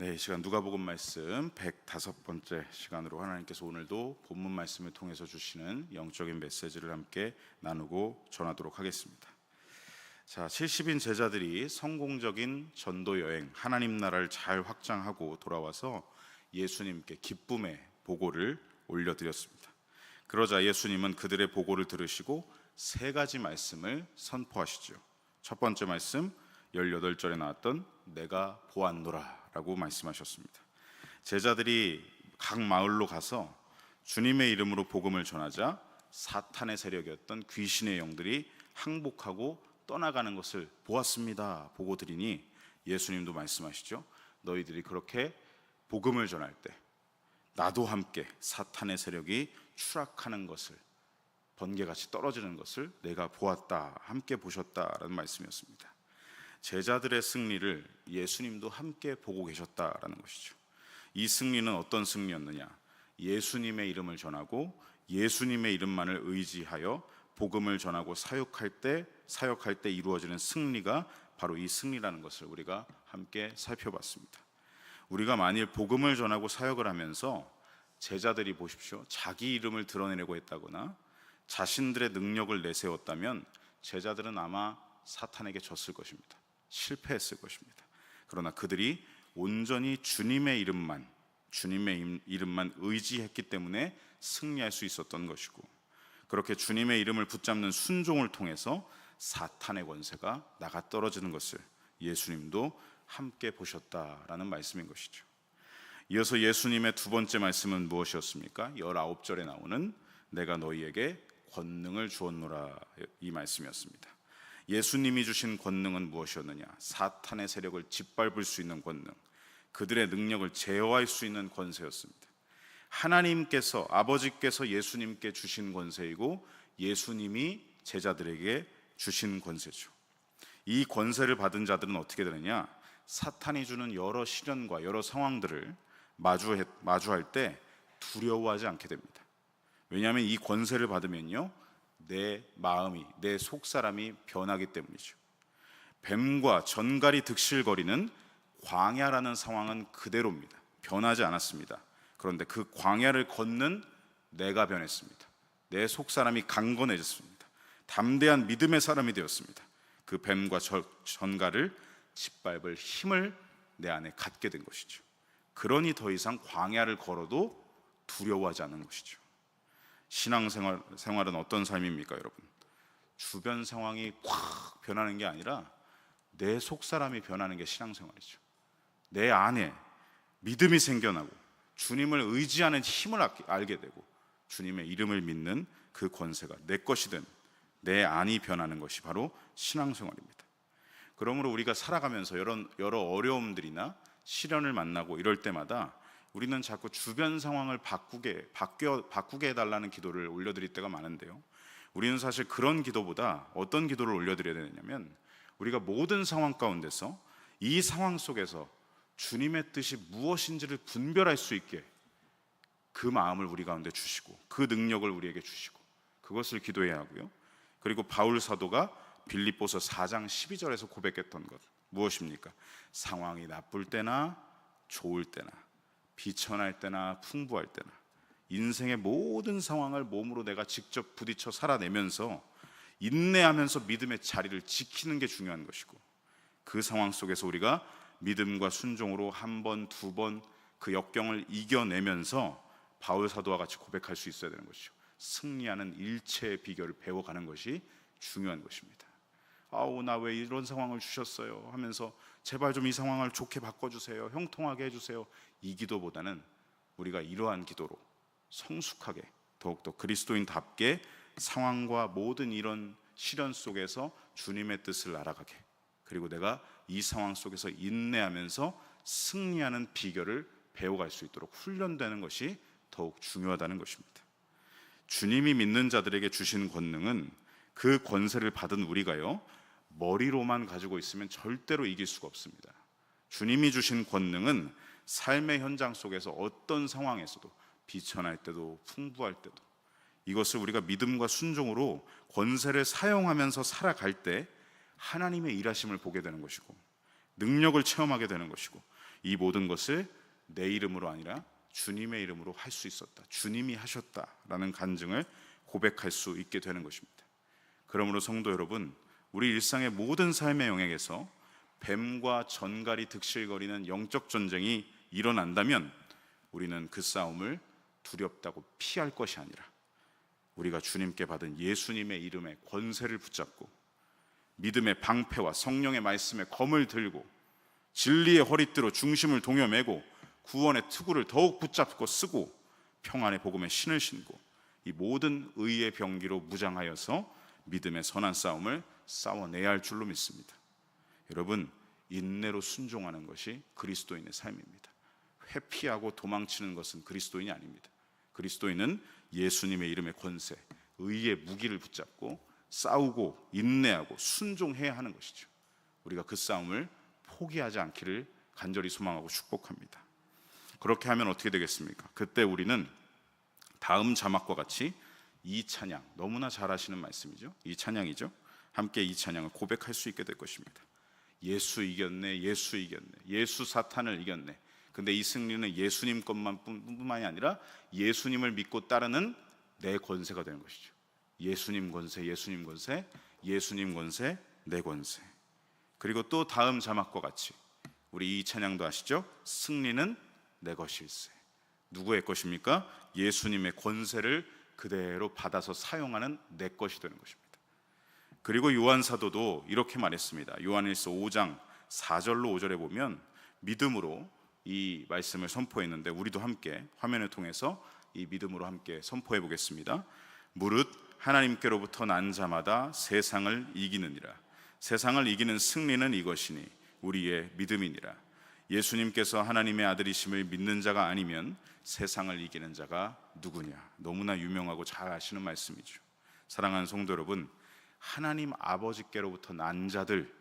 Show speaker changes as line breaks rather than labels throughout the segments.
네, 이 시간 누가복음 말씀 105번째 시간으로 하나님께서 오늘도 본문 말씀을 통해서 주시는 영적인 메시지를 함께 나누고 전하도록 하겠습니다. 자, 70인 제자들이 성공적인 전도 여행, 하나님 나라를 잘 확장하고 돌아와서 예수님께 기쁨의 보고를 올려드렸습니다. 그러자 예수님은 그들의 보고를 들으시고 세 가지 말씀을 선포하시죠. 첫 번째 말씀, 18절에 나왔던 내가 보았노라 라고 말씀하셨습니다. 제자들이 각 마을로 가서 주님의 이름으로 복음을 전하자 사탄의 세력이었던 귀신의 영들이 항복하고 떠나가는 것을 보았습니다. 보고 드리니 예수님도 말씀하시죠. 너희들이 그렇게 복음을 전할 때 나도 함께 사탄의 세력이 추락하는 것을, 번개같이 떨어지는 것을 내가 보았다, 함께 보셨다라는 말씀이었습니다. 제자들의 승리를 예수님도 함께 보고 계셨다라는 것이죠. 이 승리는 어떤 승리였느냐? 예수님의 이름을 전하고 예수님의 이름만을 의지하여 복음을 전하고 사역할 때 이루어지는 승리가 바로 이 승리라는 것을 우리가 함께 살펴봤습니다. 우리가 만일 복음을 전하고 사역을 하면서 제자들이 보십시오, 자기 이름을 드러내려고 했다거나 자신들의 능력을 내세웠다면 제자들은 아마 사탄에게 졌을 것입니다. 실패했을 것입니다. 그러나 그들이 온전히 주님의 이름만 의지했기 때문에 승리할 수 있었던 것이고, 그렇게 주님의 이름을 붙잡는 순종을 통해서 사탄의 권세가 나가 떨어지는 것을 예수님도 함께 보셨다라는 말씀인 것이죠. 이어서 예수님의 두 번째 말씀은 무엇이었습니까? 19절에 나오는 내가 너희에게 권능을 주었노라, 이 말씀이었습니다. 예수님이 주신 권능은 무엇이었느냐? 사탄의 세력을 짓밟을 수 있는 권능, 그들의 능력을 제어할 수 있는 권세였습니다. 하나님께서, 아버지께서 예수님께 주신 권세이고 예수님이 제자들에게 주신 권세죠. 이 권세를 받은 자들은 어떻게 되느냐? 사탄이 주는 여러 시련과 여러 상황들을 마주할 때 두려워하지 않게 됩니다. 왜냐하면 이 권세를 받으면요, 내 마음이, 내 속사람이 변하기 때문이죠. 뱀과 전갈이 득실거리는 광야라는 상황은 그대로입니다. 변하지 않았습니다. 그런데 그 광야를 걷는 내가 변했습니다. 내 속사람이 강건해졌습니다. 담대한 믿음의 사람이 되었습니다. 그 뱀과 전갈을 짓밟을 힘을 내 안에 갖게 된 것이죠. 그러니 더 이상 광야를 걸어도 두려워하지 않는 것이죠. 신앙생활은 어떤 삶입니까, 여러분? 주변 상황이 확 변하는 게 아니라 내 속사람이 변하는 게 신앙생활이죠. 내 안에 믿음이 생겨나고 주님을 의지하는 힘을 알게 되고 주님의 이름을 믿는 그 권세가 내 것이 된, 내 안이 변하는 것이 바로 신앙생활입니다. 그러므로 우리가 살아가면서 여러 어려움들이나 시련을 만나고 이럴 때마다 우리는 자꾸 주변 상황을 바꾸게 해달라는 기도를 올려드릴 때가 많은데요, 우리는 사실 그런 기도보다 어떤 기도를 올려드려야 되냐면, 우리가 모든 상황 가운데서 이 상황 속에서 주님의 뜻이 무엇인지를 분별할 수 있게 그 마음을 우리 가운데 주시고 그 능력을 우리에게 주시고 그것을 기도해야 하고요. 그리고 바울 사도가 빌립보서 4장 12절에서 고백했던 것 무엇입니까? 상황이 나쁠 때나 좋을 때나 비천할 때나 풍부할 때나 인생의 모든 상황을 몸으로 내가 직접 부딪혀 살아내면서 인내하면서 믿음의 자리를 지키는 게 중요한 것이고, 그 상황 속에서 우리가 믿음과 순종으로 한 번, 두 번 그 역경을 이겨내면서 바울 사도와 같이 고백할 수 있어야 되는 것이죠. 승리하는 일체의 비결을 배워가는 것이 중요한 것입니다. 아우, 나 왜 이런 상황을 주셨어요 하면서 제발 좀 이 상황을 좋게 바꿔주세요, 형통하게 해주세요, 이 기도보다는 우리가 이러한 기도로 성숙하게, 더욱더 그리스도인답게 상황과 모든 이런 시련 속에서 주님의 뜻을 알아가게, 그리고 내가 이 상황 속에서 인내하면서 승리하는 비결을 배워갈 수 있도록 훈련되는 것이 더욱 중요하다는 것입니다. 주님이 믿는 자들에게 주신 권능은, 그 권세를 받은 우리가요, 머리로만 가지고 있으면 절대로 이길 수가 없습니다. 주님이 주신 권능은 삶의 현장 속에서 어떤 상황에서도, 비천할 때도 풍부할 때도, 이것을 우리가 믿음과 순종으로 권세를 사용하면서 살아갈 때 하나님의 일하심을 보게 되는 것이고 능력을 체험하게 되는 것이고, 이 모든 것을 내 이름으로 아니라 주님의 이름으로 할 수 있었다. 주님이 하셨다라는 간증을 고백할 수 있게 되는 것입니다. 그러므로 성도 여러분, 우리 일상의 모든 삶의 영역에서 뱀과 전갈이 득실거리는 영적 전쟁이 일어난다면 우리는 그 싸움을 두렵다고 피할 것이 아니라 우리가 주님께 받은 예수님의 이름의 권세를 붙잡고 믿음의 방패와 성령의 말씀의 검을 들고 진리의 허리띠로 중심을 동여매고 구원의 투구를 더욱 붙잡고 쓰고 평안의 복음의 신을 신고 이 모든 의의 병기로 무장하여서 믿음의 선한 싸움을 싸워내야 할 줄로 믿습니다. 여러분, 인내로 순종하는 것이 그리스도인의 삶입니다. 회피하고 도망치는 것은 그리스도인이 아닙니다. 그리스도인은 예수님의 이름의 권세, 의의 무기를 붙잡고 싸우고 인내하고 순종해야 하는 것이죠. 우리가 그 싸움을 포기하지 않기를 간절히 소망하고 축복합니다. 그렇게 하면 어떻게 되겠습니까? 그때 우리는 다음 자막과 같이 이 찬양, 너무나 잘 아시는 말씀이죠. 이 찬양이죠. 함께 이 찬양을 고백할 수 있게 될 것입니다. 예수 이겼네, 예수 이겼네, 예수 사탄을 이겼네. 근데 이 승리는 예수님 것만뿐만이 아니라 예수님을 믿고 따르는 내 권세가 되는 것이죠. 예수님 권세, 예수님 권세, 예수님 권세, 내 권세. 그리고 또 다음 자막과 같이 우리 이 찬양도 아시죠? 승리는 내 것일세. 누구의 것입니까? 예수님의 권세를 그대로 받아서 사용하는 내 것이 되는 것입니다. 그리고 요한 사도도 이렇게 말했습니다. 요한일서 5장 4절로 5절에 보면 믿음으로 이 말씀을 선포했는데 우리도 함께 화면을 통해서 이 믿음으로 함께 선포해 보겠습니다. 무릇 하나님께로부터 난 자마다 세상을 이기느니라. 세상을 이기는 승리는 이것이니 우리의 믿음이니라. 예수님께서 하나님의 아들이심을 믿는 자가 아니면 세상을 이기는 자가 누구냐. 너무나 유명하고 잘 아시는 말씀이죠. 사랑하는 성도 여러분, 하나님 아버지께로부터 난 자들,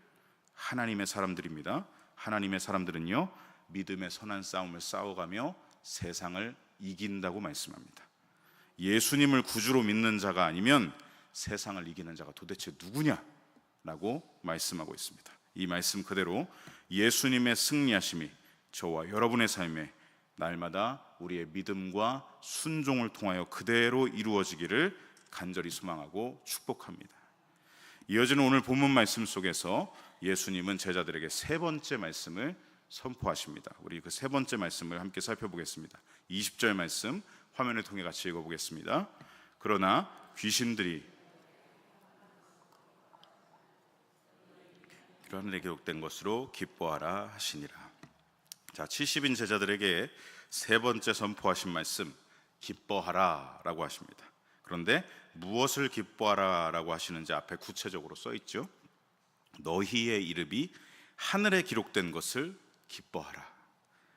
하나님의 사람들입니다. 하나님의 사람들은요, 믿음의 선한 싸움을 싸워가며 세상을 이긴다고 말씀합니다. 예수님을 구주로 믿는 자가 아니면 세상을 이기는 자가 도대체 누구냐라고 말씀하고 있습니다. 이 말씀 그대로 예수님의 승리하심이 저와 여러분의 삶에 날마다 우리의 믿음과 순종을 통하여 그대로 이루어지기를 간절히 소망하고 축복합니다. 이어지는 오늘 본문 말씀 속에서 예수님은 제자들에게 세 번째 말씀을 선포하십니다. 우리 그 세 번째 말씀을 함께 살펴보겠습니다. 20절 말씀 화면을 통해 같이 읽어보겠습니다. 그러나 귀신들이 이런 데 기록된 것으로 기뻐하라 하시니라. 자, 70인 제자들에게 세 번째 선포하신 말씀, 기뻐하라 라고 하십니다. 그런데 무엇을 기뻐하라 라고 하시는지 앞에 구체적으로 써 있죠. 너희의 이름이 하늘에 기록된 것을 기뻐하라.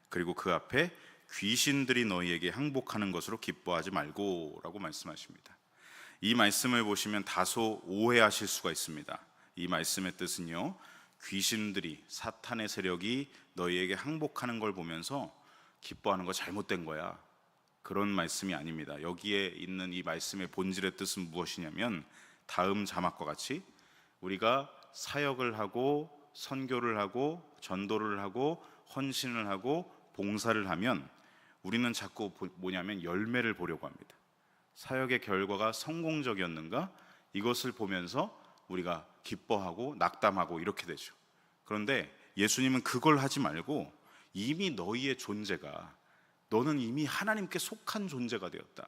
그리고 그 앞에 귀신들이 너희에게 항복하는 것으로 기뻐하지 말고 라고 말씀하십니다. 이 말씀을 보시면 다소 오해하실 수가 있습니다. 이 말씀의 뜻은요, 귀신들이, 사탄의 세력이 너희에게 항복하는 걸 보면서 기뻐하는 거 잘못된 거야, 그런 말씀이 아닙니다. 여기에 있는 이 말씀의 본질의 뜻은 무엇이냐면 다음 자막과 같이 우리가 사역을 하고 선교를 하고 전도를 하고 헌신을 하고 봉사를 하면 우리는 자꾸 뭐냐면 열매를 보려고 합니다. 사역의 결과가 성공적이었는가? 이것을 보면서 우리가 기뻐하고 낙담하고 이렇게 되죠. 그런데 예수님은 그걸 하지 말고 이미 너희의 존재가, 너는 이미 하나님께 속한 존재가 되었다,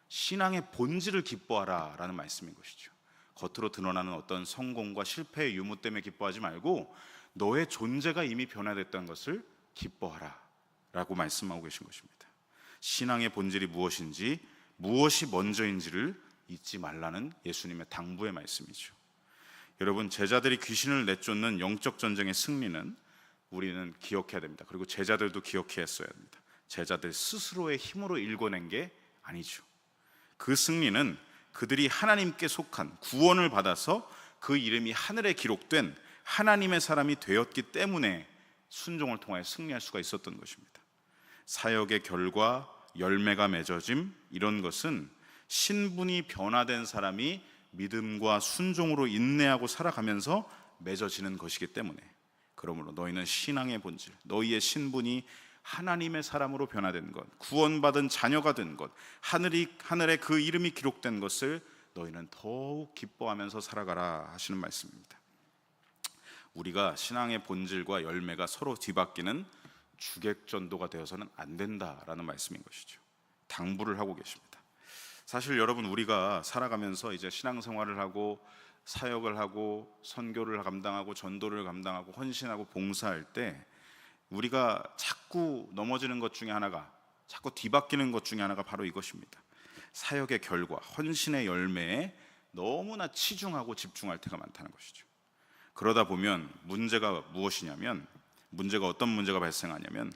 신앙의 본질을 기뻐하라 라는 말씀인 것이죠. 겉으로 드러나는 어떤 성공과 실패의 유무 때문에 기뻐하지 말고 너의 존재가 이미 변화됐다는 것을 기뻐하라 라고 말씀하고 계신 것입니다. 신앙의 본질이 무엇인지, 무엇이 먼저인지를 잊지 말라는 예수님의 당부의 말씀이죠. 여러분, 제자들이 귀신을 내쫓는 영적 전쟁의 승리는 우리는 기억해야 됩니다. 그리고 제자들도 기억해야 합니다. 제자들 스스로의 힘으로 일궈낸 게 아니죠. 그 승리는 그들이 하나님께 속한, 구원을 받아서 그 이름이 하늘에 기록된 하나님의 사람이 되었기 때문에 순종을 통하여 승리할 수가 있었던 것입니다. 사역의 결과, 열매가 맺어짐, 이런 것은 신분이 변화된 사람이 믿음과 순종으로 인내하고 살아가면서 맺어지는 것이기 때문에 그러므로 너희는 신앙의 본질, 너희의 신분이 하나님의 사람으로 변화된 것, 구원받은 자녀가 된 것, 하늘에 그 이름이 기록된 것을 너희는 더욱 기뻐하면서 살아가라 하시는 말씀입니다. 우리가 신앙의 본질과 열매가 서로 뒤바뀌는 주객전도가 되어서는 안 된다라는 말씀인 것이죠. 당부를 하고 계십니다. 사실 여러분, 우리가 살아가면서 이제 신앙생활을 하고 사역을 하고 선교를 감당하고 전도를 감당하고 헌신하고 봉사할 때 우리가 자꾸 넘어지는 것 중에 하나가, 자꾸 뒤바뀌는 것 중에 하나가 바로 이것입니다. 사역의 결과, 헌신의 열매에 너무나 치중하고 집중할 때가 많다는 것이죠. 그러다 보면 문제가 무엇이냐면, 문제가 어떤 문제가 발생하냐면,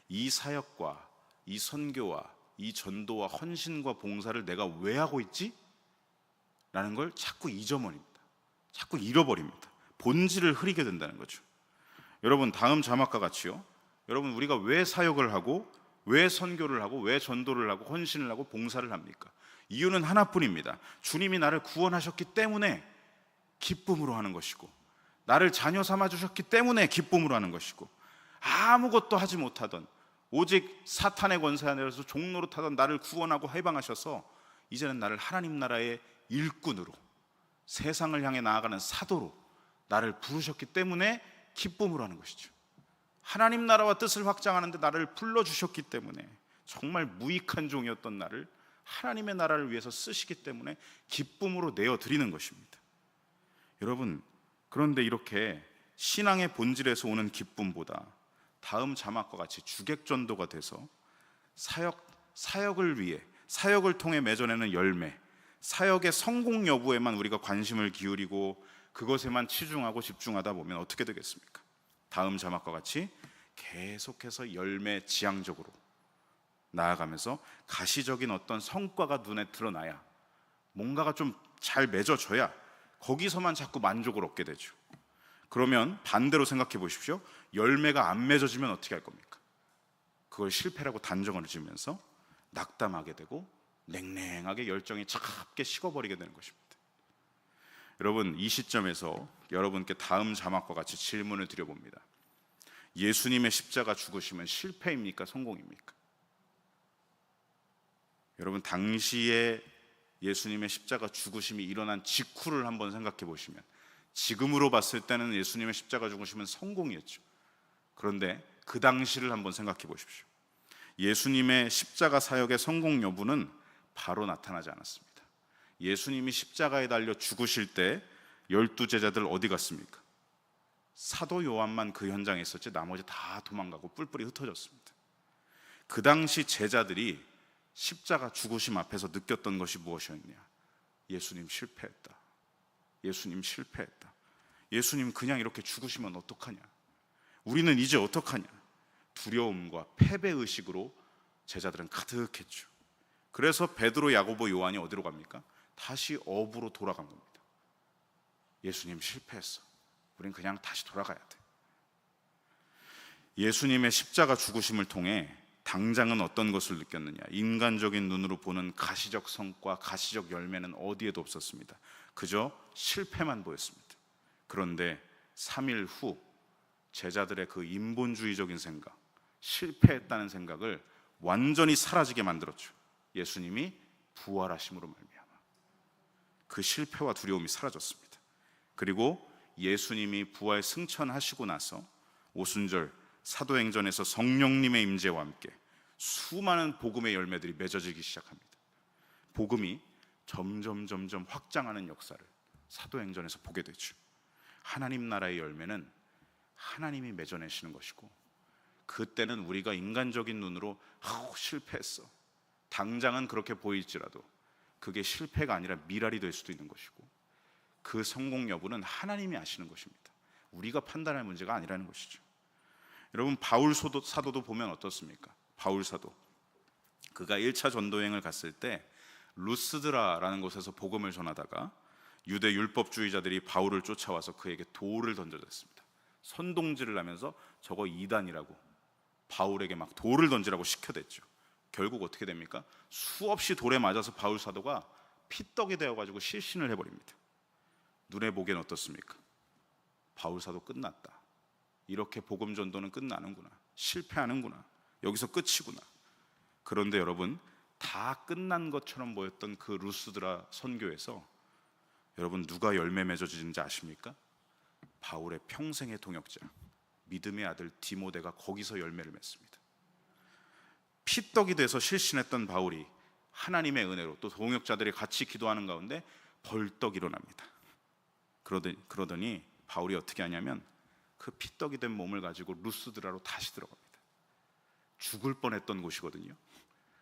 이 사역과 이 선교와 이 전도와 헌신과 봉사를 내가 왜 하고 있지? 라는 걸 자꾸 잊어버립니다. 자꾸 잃어버립니다. 본질을 흐리게 된다는 거죠. 여러분, 다음 자막과 같이요, 여러분, 우리가 왜 사역을 하고 왜 선교를 하고 왜 전도를 하고 헌신을 하고 봉사를 합니까? 이유는 하나뿐입니다. 주님이 나를 구원하셨기 때문에 기쁨으로 하는 것이고, 나를 자녀 삼아 주셨기 때문에 기쁨으로 하는 것이고, 아무것도 하지 못하던 오직 사탄의 권세 아래서 종로로 타던 나를 구원하고 해방하셔서 이제는 나를 하나님 나라의 일꾼으로, 세상을 향해 나아가는 사도로 나를 부르셨기 때문에 기쁨으로 하는 것이죠. 하나님 나라와 뜻을 확장하는데 나를 불러주셨기 때문에, 정말 무익한 종이었던 나를 하나님의 나라를 위해서 쓰시기 때문에 기쁨으로 내어드리는 것입니다. 여러분, 그런데 이렇게 신앙의 본질에서 오는 기쁨보다 다음 자막과 같이 주객전도가 돼서 사역을 위해, 사역을 통해 맺어내는 열매, 사역의 성공 여부에만 우리가 관심을 기울이고 그것에만 치중하고 집중하다 보면 어떻게 되겠습니까? 다음 자막과 같이 계속해서 열매 지향적으로 나아가면서 가시적인 어떤 성과가 눈에 드러나야, 뭔가가 좀 잘 맺어져야 거기서만 자꾸 만족을 얻게 되죠. 그러면 반대로 생각해 보십시오. 열매가 안 맺어지면 어떻게 할 겁니까? 그걸 실패라고 단정을 지으면서 낙담하게 되고 냉랭하게 열정이 차갑게 식어버리게 되는 것입니다. 여러분, 이 시점에서 여러분께 다음 자막과 같이 질문을 드려봅니다. 예수님의 십자가 죽으심은 실패입니까? 성공입니까? 여러분, 당시에 예수님의 십자가 죽으심이 일어난 직후를 한번 생각해 보시면, 지금으로 봤을 때는 예수님의 십자가 죽으심은 성공이었죠. 그런데 그 당시를 한번 생각해 보십시오. 예수님의 십자가 사역의 성공 여부는 바로 나타나지 않았습니다. 예수님이 십자가에 달려 죽으실 때 12제자들 어디 갔습니까? 사도 요한만 그 현장에 있었지 나머지 다 도망가고 뿔뿔이 흩어졌습니다. 그 당시 제자들이 십자가 죽으심 앞에서 느꼈던 것이 무엇이었냐? 예수님 실패했다. 예수님 실패했다. 예수님 그냥 이렇게 죽으시면 어떡하냐? 우리는 이제 어떡하냐? 두려움과 패배의식으로 제자들은 가득했죠. 그래서 베드로, 야고보, 요한이 어디로 갑니까? 다시 업으로 돌아간 겁니다. 예수님 실패했어. 우린 그냥 다시 돌아가야 돼. 예수님의 십자가 죽으심을 통해 당장은 어떤 것을 느꼈느냐? 인간적인 눈으로 보는 가시적 성과, 가시적 열매는 어디에도 없었습니다. 그저 실패만 보였습니다. 그런데 3일 후 제자들의 그 인본주의적인 생각, 실패했다는 생각을 완전히 사라지게 만들었죠. 예수님이 부활하심으로 말미암아 그 실패와 두려움이 사라졌습니다. 그리고 예수님이 부활 승천하시고 나서 오순절 사도행전에서 성령님의 임재와 함께 수많은 복음의 열매들이 맺어지기 시작합니다. 복음이 점점 확장하는 역사를 사도행전에서 보게 되죠. 하나님 나라의 열매는 하나님이 맺어내시는 것이고, 그때는 우리가 인간적인 눈으로 실패했어, 당장은 그렇게 보일지라도 그게 실패가 아니라 미랄이 될 수도 있는 것이고, 그 성공 여부는 하나님이 아시는 것입니다. 우리가 판단할 문제가 아니라는 것이죠. 여러분, 바울 사도도 보면 어떻습니까? 바울 사도, 그가 1차 전도여행을 갔을 때 루스드라라는 곳에서 복음을 전하다가 유대 율법주의자들이 바울을 쫓아와서 그에게 돌을 던져댔습니다. 선동질을 하면서 저거 이단이라고 바울에게 막 돌을 던지라고 시켜댔죠. 결국 어떻게 됩니까? 수없이 돌에 맞아서 바울 사도가 피떡이 되어가지고 실신을 해버립니다. 눈에 보기엔 어떻습니까? 바울 사도 끝났다. 이렇게 복음 전도는 끝나는구나, 실패하는구나, 여기서 끝이구나. 그런데 여러분, 다 끝난 것처럼 보였던 그 루스드라 선교에서 여러분 누가 열매 맺어지는지 아십니까? 바울의 평생의 동역자, 믿음의 아들 디모데가 거기서 열매를 맺습니다. 피떡이 돼서 실신했던 바울이 하나님의 은혜로 또 동역자들이 같이 기도하는 가운데 벌떡 일어납니다. 그러더니 바울이 어떻게 하냐면 그 피떡이 된 몸을 가지고 루스드라로 다시 들어갑니다. 죽을 뻔했던 곳이거든요.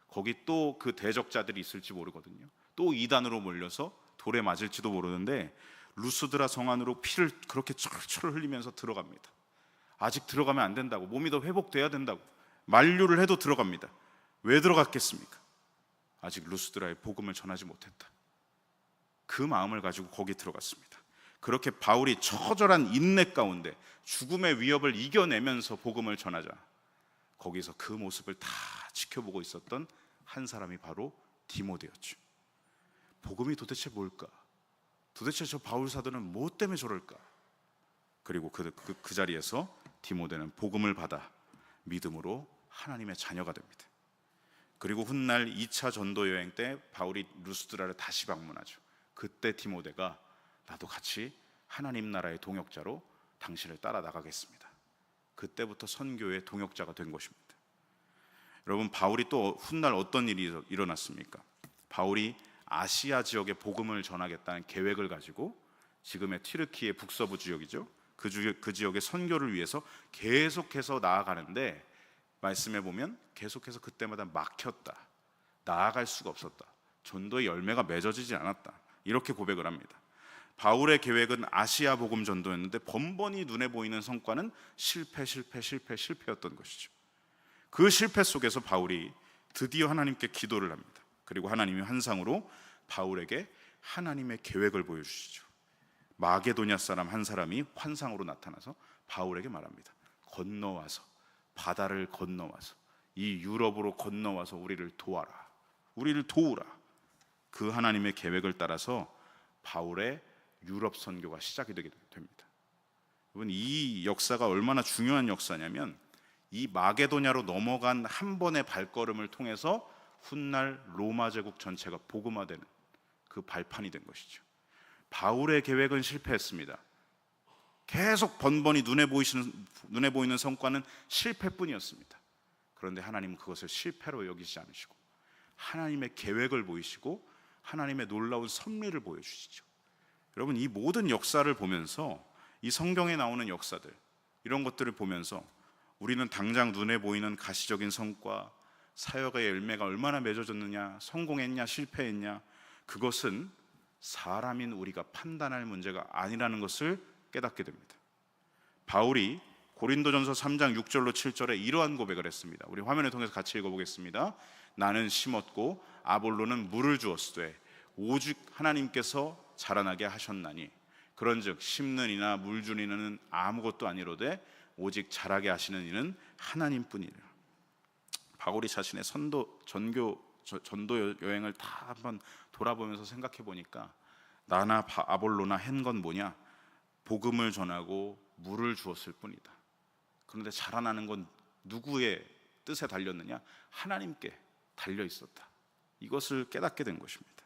거기 또 그 대적자들이 있을지 모르거든요. 또 이단으로 몰려서 돌에 맞을지도 모르는데 루스드라 성 안으로 피를 그렇게 철철 흘리면서 들어갑니다. 아직 들어가면 안 된다고, 몸이 더 회복돼야 된다고 만류를 해도 들어갑니다. 왜 들어갔겠습니까? 아직 루스드라에 복음을 전하지 못했다. 그 마음을 가지고 거기 들어갔습니다. 그렇게 바울이 처절한 인내 가운데 죽음의 위협을 이겨내면서 복음을 전하자 거기서 그 모습을 다 지켜보고 있었던 한 사람이 바로 디모데였죠. 복음이 도대체 뭘까? 도대체 저 바울 사도는 뭐 때문에 저럴까? 그리고 그 자리에서 디모데는 복음을 받아 믿음으로 하나님의 자녀가 됩니다. 그리고 훗날 2차 전도 여행 때 바울이 루스드라를 다시 방문하죠. 그때 디모데가 나도 같이 하나님 나라의 동역자로 당신을 따라 나가겠습니다. 그때부터 선교의 동역자가 된 것입니다. 여러분, 바울이 또 훗날 어떤 일이 일어났습니까? 바울이 아시아 지역에 복음을 전하겠다는 계획을 가지고 지금의 튀르키예 북서부 지역이죠. 그 지역의 선교를 위해서 계속해서 나아가는데 말씀해 보면 계속해서 그때마다 막혔다, 나아갈 수가 없었다, 전도의 열매가 맺어지지 않았다, 이렇게 고백을 합니다. 바울의 계획은 아시아 복음 전도였는데 번번이 눈에 보이는 성과는 실패였던 것이죠. 그 실패 속에서 바울이 드디어 하나님께 기도를 합니다. 그리고 하나님이 환상으로 바울에게 하나님의 계획을 보여주시죠. 마게도냐 사람 한 사람이 환상으로 나타나서 바울에게 말합니다. 건너와서, 바다를 건너와서 이 유럽으로 건너와서 우리를 도와라, 우리를 도우라. 그 하나님의 계획을 따라서 바울의 유럽 선교가 시작이 되게 됩니다. 여러분, 이 역사가 얼마나 중요한 역사냐면 이 마게도냐로 넘어간 한 번의 발걸음을 통해서 훗날 로마 제국 전체가 복음화되는 그 발판이 된 것이죠. 바울의 계획은 실패했습니다. 계속 번번이 눈에 보이는 성과는 실패뿐이었습니다. 그런데 하나님은 그것을 실패로 여기지 않으시고 하나님의 계획을 보이시고 하나님의 놀라운 섭리를 보여주시죠. 여러분, 이 모든 역사를 보면서 이 성경에 나오는 역사들, 이런 것들을 보면서 우리는 당장 눈에 보이는 가시적인 성과, 사역의 열매가 얼마나 맺어졌느냐, 성공했냐 실패했냐, 그것은 사람인 우리가 판단할 문제가 아니라는 것을 깨닫게 됩니다. 바울이 고린도전서 3장 6절로 7절에 이러한 고백을 했습니다. 우리 화면을 통해서 같이 읽어보겠습니다. 나는 심었고 아볼로는 물을 주었으되 오직 하나님께서 자라나게 하셨나니 그런즉 심는 이나 물 주는 이는 아무것도 아니로되 오직 자라게 하시는 이는 하나님뿐이라. 바울이 자신의 전도 여행을 다 한번 돌아보면서 생각해 보니까 나나 아볼로나 한 건 뭐냐? 복음을 전하고 물을 주었을 뿐이다. 그런데 자라나는 건 누구의 뜻에 달렸느냐? 하나님께 달려 있었다. 이것을 깨닫게 된 것입니다.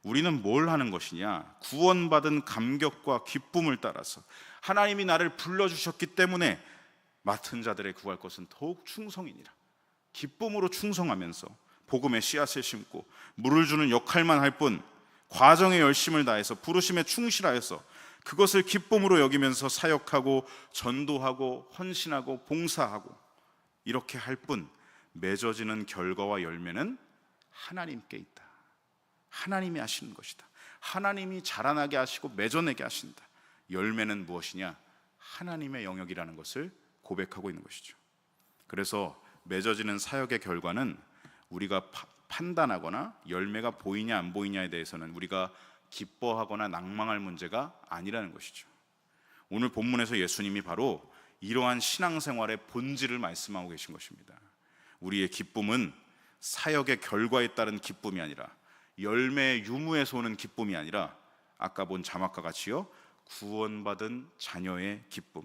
우리는 뭘 하는 것이냐? 구원받은 감격과 기쁨을 따라서 하나님이 나를 불러주셨기 때문에 맡은 자들의 구할 것은 더욱 충성이니라. 기쁨으로 충성하면서 복음의 씨앗을 심고 물을 주는 역할만 할 뿐 과정에 열심을 다해서 부르심에 충실하여서 그것을 기쁨으로 여기면서 사역하고 전도하고 헌신하고 봉사하고 이렇게 할 뿐 맺어지는 결과와 열매는 하나님께 있다. 하나님이 하시는 것이다. 하나님이 자라나게 하시고 맺어내게 하신다. 열매는 무엇이냐? 하나님의 영역이라는 것을 고백하고 있는 것이죠. 그래서 맺어지는 사역의 결과는 우리가 판단하거나 열매가 보이냐 안 보이냐에 대해서는 우리가 기뻐하거나 낭망할 문제가 아니라는 것이죠. 오늘 본문에서 예수님이 바로 이러한 신앙생활의 본질을 말씀하고 계신 것입니다. 우리의 기쁨은 사역의 결과에 따른 기쁨이 아니라 열매의 유무에서 오는 기쁨이 아니라 아까 본 자막과 같이요, 구원받은 자녀의 기쁨,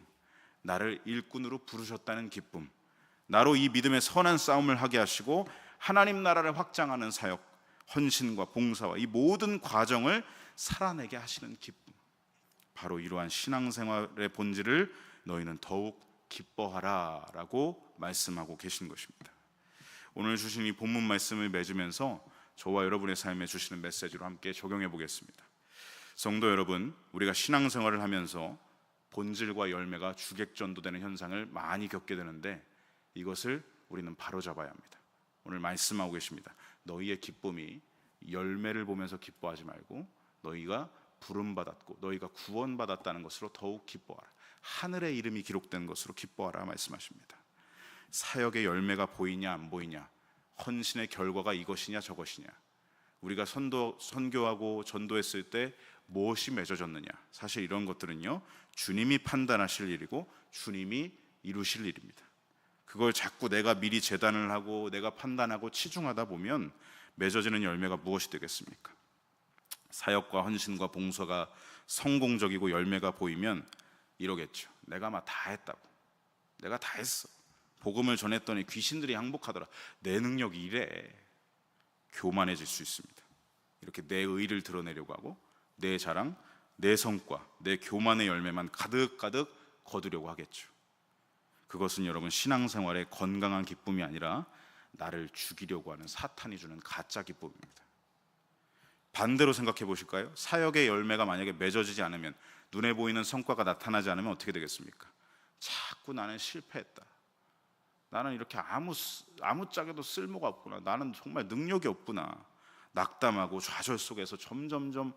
나를 일꾼으로 부르셨다는 기쁨, 나로 이 믿음의 선한 싸움을 하게 하시고 하나님 나라를 확장하는 사역, 헌신과 봉사와 이 모든 과정을 살아내게 하시는 기쁨, 바로 이러한 신앙생활의 본질을 너희는 더욱 기뻐하라 라고 말씀하고 계신 것입니다. 오늘 주신 이 본문 말씀을 맺으면서 저와 여러분의 삶에 주시는 메시지로 함께 적용해 보겠습니다. 성도 여러분, 우리가 신앙생활을 하면서 본질과 열매가 주객전도되는 현상을 많이 겪게 되는데 이것을 우리는 바로잡아야 합니다. 오늘 말씀하고 계십니다. 너희의 기쁨이 열매를 보면서 기뻐하지 말고 너희가 부름받았고 너희가 구원받았다는 것으로 더욱 기뻐하라. 하늘의 이름이 기록된 것으로 기뻐하라 말씀하십니다. 사역의 열매가 보이냐 안 보이냐, 헌신의 결과가 이것이냐 저것이냐, 우리가 선교하고 전도했을 때 무엇이 맺어졌느냐, 사실 이런 것들은요 주님이 판단하실 일이고 주님이 이루실 일입니다. 그걸 자꾸 내가 미리 재단을 하고 내가 판단하고 치중하다 보면 맺어지는 열매가 무엇이 되겠습니까? 사역과 헌신과 봉사가 성공적이고 열매가 보이면 이러겠죠. 내가 막 다 했다고, 내가 다 했어, 복음을 전했더니 귀신들이 항복하더라, 내 능력이 이래. 교만해질 수 있습니다. 이렇게 내 의를 드러내려고 하고 내 자랑, 내 성과, 내 교만의 열매만 가득가득 거두려고 하겠죠. 그것은 여러분 신앙생활의 건강한 기쁨이 아니라 나를 죽이려고 하는 사탄이 주는 가짜 기쁨입니다. 반대로 생각해 보실까요? 사역의 열매가 만약에 맺어지지 않으면, 눈에 보이는 성과가 나타나지 않으면 어떻게 되겠습니까? 자꾸 나는 실패했다, 나는 이렇게 아무짝에도 쓸모가 없구나, 나는 정말 능력이 없구나, 낙담하고 좌절 속에서 점점점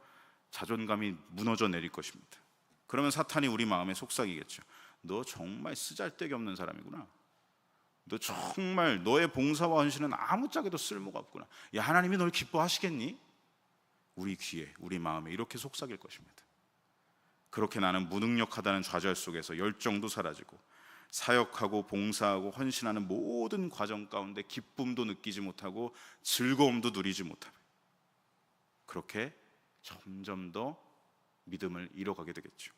자존감이 무너져 내릴 것입니다. 그러면 사탄이 우리 마음에 속삭이겠죠. 너 정말 쓰잘데기 없는 사람이구나, 너 정말 너의 봉사와 헌신은 아무짝에도 쓸모가 없구나, 야 하나님이 널 기뻐하시겠니? 우리 귀에, 우리 마음에 이렇게 속삭일 것입니다. 그렇게 나는 무능력하다는 좌절 속에서 열정도 사라지고 사역하고 봉사하고 헌신하는 모든 과정 가운데 기쁨도 느끼지 못하고 즐거움도 누리지 못하고, 그렇게 점점 더 믿음을 잃어가게 되겠죠.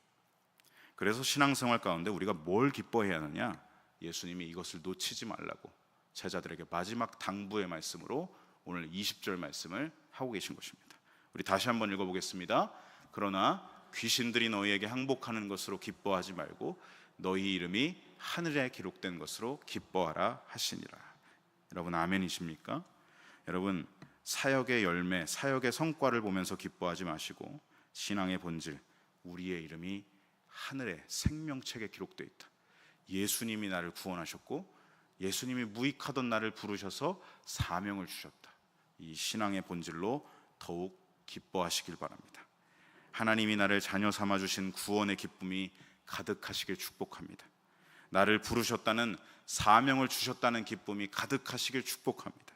그래서 신앙생활 가운데 우리가 뭘 기뻐해야 하느냐, 예수님이 이것을 놓치지 말라고 제자들에게 마지막 당부의 말씀으로 오늘 20절 말씀을 하고 계신 것입니다. 우리 다시 한번 읽어보겠습니다. 그러나 귀신들이 너희에게 항복하는 것으로 기뻐하지 말고 너희 이름이 하늘에 기록된 것으로 기뻐하라 하시니라. 여러분 아멘이십니까? 여러분, 사역의 열매, 사역의 성과를 보면서 기뻐하지 마시고 신앙의 본질, 우리의 이름이 하늘의 생명책에 기록되어 있다. 예수님이 나를 구원하셨고 예수님이 무익하던 나를 부르셔서 사명을 주셨다. 이 신앙의 본질로 더욱 기뻐하시길 바랍니다. 하나님이 나를 자녀 삼아 주신 구원의 기쁨이 가득하시길 축복합니다. 나를 부르셨다는, 사명을 주셨다는 기쁨이 가득하시길 축복합니다.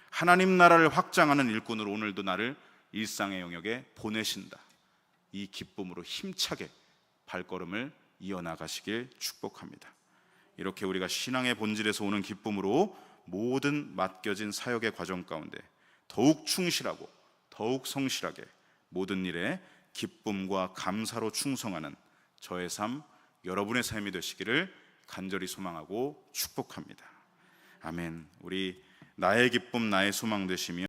하나님 나라를 확장하는 일꾼으로 오늘도 나를 일상의 영역에 보내신다. 이 기쁨으로 힘차게 발걸음을 이어나가시길 축복합니다. 이렇게 우리가 신앙의 본질에서 오는 기쁨으로 모든 맡겨진 사역의 과정 가운데 더욱 충실하고 더욱 성실하게 모든 일에 기쁨과 감사로 충성하는 저의 삶, 여러분의 삶이 되시기를 간절히 소망하고 축복합니다. 아멘. 우리 나의 기쁨 나의 소망 되시며